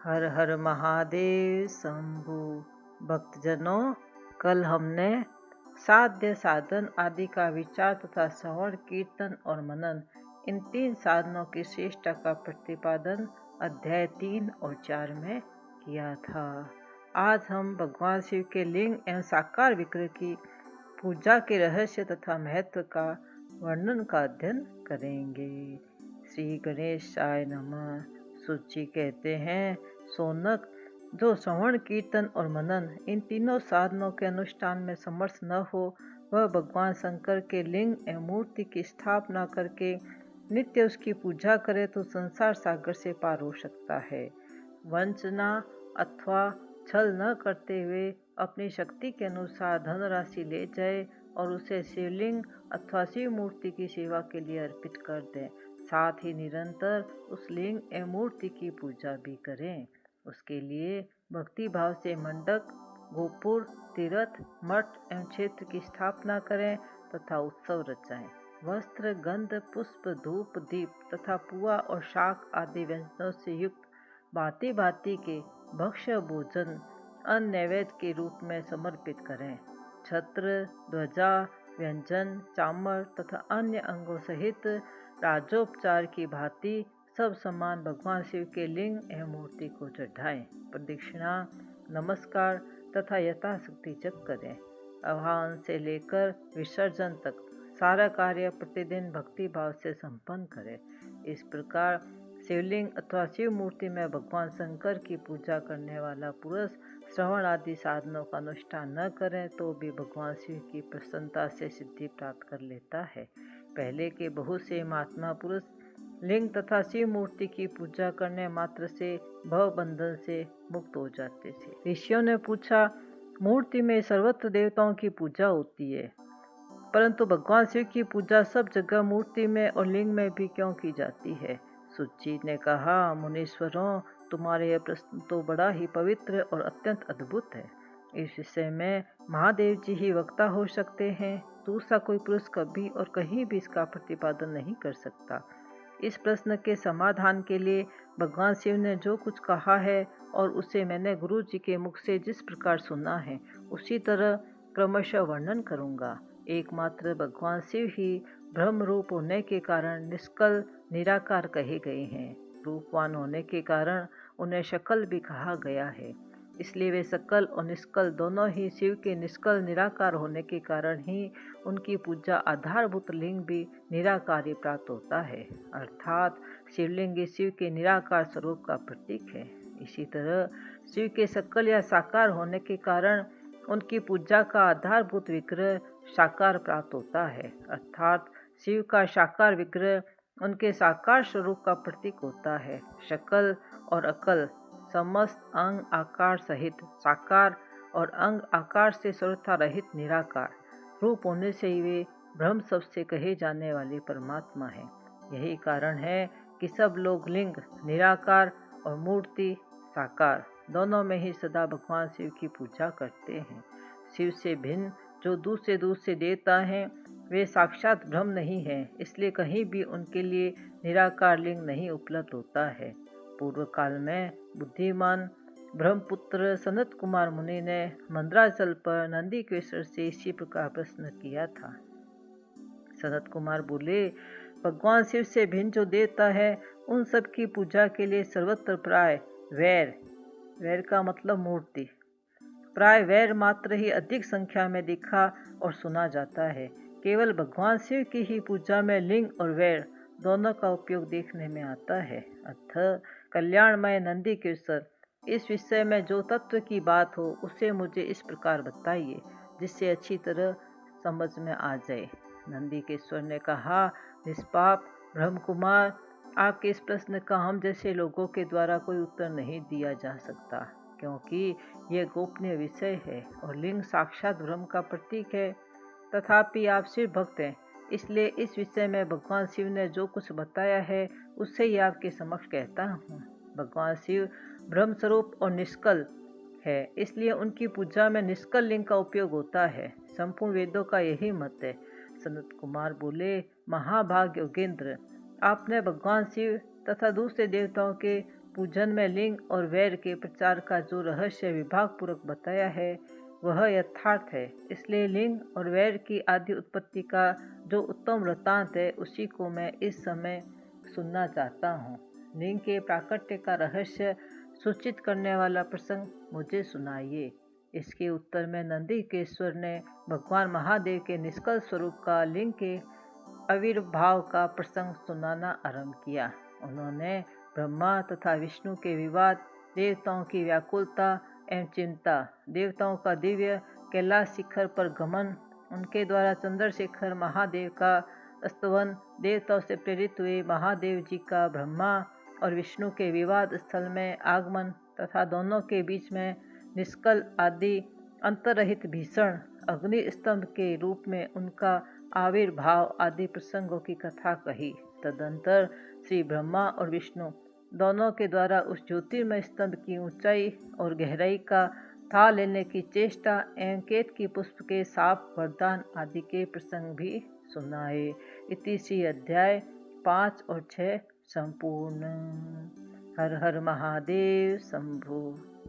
हर हर महादेव शंभु। भक्तजनों, कल हमने साध्य साधन आदि का विचार तथा श्रवण कीर्तन और मनन इन तीन साधनों की श्रेष्ठता का प्रतिपादन अध्याय 3 और 4 में किया था। आज हम भगवान शिव के लिंग एवं साकार विग्रह की पूजा के रहस्य तथा महत्व का वर्णन का अध्ययन करेंगे। श्री गणेशाय नमः। सूची कहते हैं, सोनक, जो श्रवण कीर्तन और मनन इन तीनों साधनों के अनुष्ठान में समर्थ न हो, वह भगवान शंकर के लिंग एवं मूर्ति की स्थापना करके नित्य उसकी पूजा करे तो संसार सागर से पार हो सकता है। वंचना अथवा छल न करते हुए अपनी शक्ति के अनुसार धनराशि ले जाए और उसे शिवलिंग अथवा शिव मूर्ति की सेवा के लिए अर्पित कर दें। साथ ही निरंतर उस लिंग एवं मूर्ति की पूजा भी करें। उसके लिए भक्ति भाव से मंडप, गोपुर, तीर्थ, मठ एवं क्षेत्र की स्थापना करें तथा उत्सव रचाएं। वस्त्र, गंध, पुष्प, धूप, दीप तथा पुआ और शाक आदि व्यंजनों से युक्त भांति भांति के भक्ष्य भोजन अन्न नैवेद्य के रूप में समर्पित करें। छत्र, ध्वजा, व्यंजन, चामर तथा अन्य अंगों सहित राजोपचार की भांति सब सामान भगवान शिव के लिंग एवं मूर्ति को चढ़ाएं। प्रदक्षिणा, नमस्कार तथा यथाशक्ति जप करें। आह्वान से लेकर विसर्जन तक सारा कार्य प्रतिदिन भक्ति भाव से संपन्न करें। इस प्रकार शिवलिंग अथवा शिव मूर्ति में भगवान शंकर की पूजा करने वाला पुरुष श्रवण आदि साधनों का अनुष्ठान न करें तो भी भगवान शिव की प्रसन्नता से सिद्धि प्राप्त कर लेता है। पहले के बहुत से महात्मा पुरुष लिंग तथा शिव मूर्ति की पूजा करने मात्र से भव बंधन से मुक्त हो जाते थे। ऋषियों ने पूछा, मूर्ति में सर्वत्र देवताओं की पूजा होती है, परंतु भगवान शिव की पूजा सब जगह मूर्ति में और लिंग में भी क्यों की जाती है? सुची ने कहा, मुनीश्वरों, तुम्हारे यह प्रश्न तो बड़ा ही पवित्र और अत्यंत अद्भुत है। इस विषय में महादेव जी ही वक्ता हो सकते हैं। दूसरा कोई पुरुष कभी और कहीं भी इसका प्रतिपादन नहीं कर सकता। इस प्रश्न के समाधान के लिए भगवान शिव ने जो कुछ कहा है और उसे मैंने गुरु जी के मुख से जिस प्रकार सुना है, उसी तरह क्रमशः वर्णन करूंगा। एकमात्र भगवान शिव ही ब्रह्म रूप होने के कारण निष्कल निराकार कहे गए हैं। रूपवान होने के कारण उन्हें शकल भी कहा गया है। इसलिए वे सकल और निष्कल दोनों ही शिव के निष्कल निराकार होने के कारण ही उनकी पूजा आधारभूत लिंग भी निराकारी प्राप्त होता है, अर्थात शिवलिंग शिव के निराकार स्वरूप का प्रतीक है। इसी तरह शिव के सकल या साकार होने के कारण उनकी पूजा का आधारभूत विग्रह साकार प्राप्त होता है, अर्थात शिव का साकार विग्रह उनके साकार स्वरूप का प्रतीक होता है। शकल और अकल समस्त अंग आकार सहित साकार और अंग आकार से सर्वथा रहित निराकार रूप होने से ही वे ब्रह्म शब्द से कहे जाने वाले परमात्मा है। यही कारण है कि सब लोग लिंग निराकार और मूर्ति साकार दोनों में ही सदा भगवान शिव की पूजा करते हैं। शिव से भिन्न जो दूसरे देवता हैं, वे साक्षात ब्रह्म नहीं हैं, इसलिए कहीं भी उनके लिए निराकार लिंग नहीं उपलब्ध होता है। पूर्व काल में बुद्धिमान ब्रह्मपुत्र सनत कुमार मुनि ने मंदराचल पर नंदीकेश्वर से इसी प्रकार प्रश्न किया था। सनत कुमार बोले, भगवान शिव से भिन्न जो देवता है, उन सब की पूजा के लिए सर्वत्र प्राय वैर का मतलब मूर्ति, प्राय वैर मात्र ही अधिक संख्या में दिखा और सुना जाता है। केवल भगवान शिव की ही पूजा में लिंग और वैर दोनों का उपयोग देखने में आता है। अतः कल्याणमय नंदीकेश्वर, इस विषय में जो तत्व की बात हो उसे मुझे इस प्रकार बताइए, जिससे अच्छी तरह समझ में आ जाए। नंदीकेश्वर ने कहा, निष्पाप ब्रह्म कुमार, आपके इस प्रश्न का हम जैसे लोगों के द्वारा कोई उत्तर नहीं दिया जा सकता, क्योंकि यह गोपनीय विषय है और लिंग साक्षात ब्रह्म का प्रतीक है। तथापि आप शिव भक्त हैं, इसलिए इस विषय में भगवान शिव ने जो कुछ बताया है उससे ही आपके समक्ष कहता हूँ। भगवान शिव ब्रह्म स्वरूप और निष्कल है, इसलिए उनकी पूजा में निष्कल लिंग का उपयोग होता है। संपूर्ण वेदों का यही मत है। सनत कुमार बोले, महाभाग योगेंद्र, आपने भगवान शिव तथा दूसरे देवताओं के पूजन में लिंग और वैर के प्रचार का जो रहस्य विभाग पूर्वक बताया है वह यथार्थ है। इसलिए लिंग और वैर की आदि उत्पत्ति का जो उत्तम वृत्तांत है उसी को मैं इस समय सुनना चाहता हूँ। लिंग के प्राकट्य का रहस्य सूचित करने वाला प्रसंग मुझे सुनाइए। इसके उत्तर में नंदीकेश्वर ने भगवान महादेव के निष्कल स्वरूप का लिंग के आविर्भाव का प्रसंग सुनाना आरंभ किया। उन्होंने ब्रह्मा तथा विष्णु के विवाद, देवताओं की व्याकुलता एवं चिंता, देवताओं का दिव्य कैलाश शिखर पर गमन, उनके द्वारा चंद्रशेखर महादेव का स्तवन, देवताओं से प्रेरित हुए महादेव जी का ब्रह्मा और विष्णु के विवाद स्थल में आगमन तथा दोनों के बीच में निष्कल आदि अंतरहित भीषण अग्नि स्तंभ के रूप में उनका आविर्भाव आदि प्रसंगों की कथा कही। तदंतर श्री ब्रह्मा और विष्णु दोनों के द्वारा उस ज्योतिर्मय स्तंभ की ऊंचाई और गहराई का था लेने की चेष्टा एवं केत की पुष्प के साप वरदान आदि के प्रसंग भी सुनाए। इति श्री अध्याय 5 और 6 संपूर्ण। हर हर महादेव शंभु।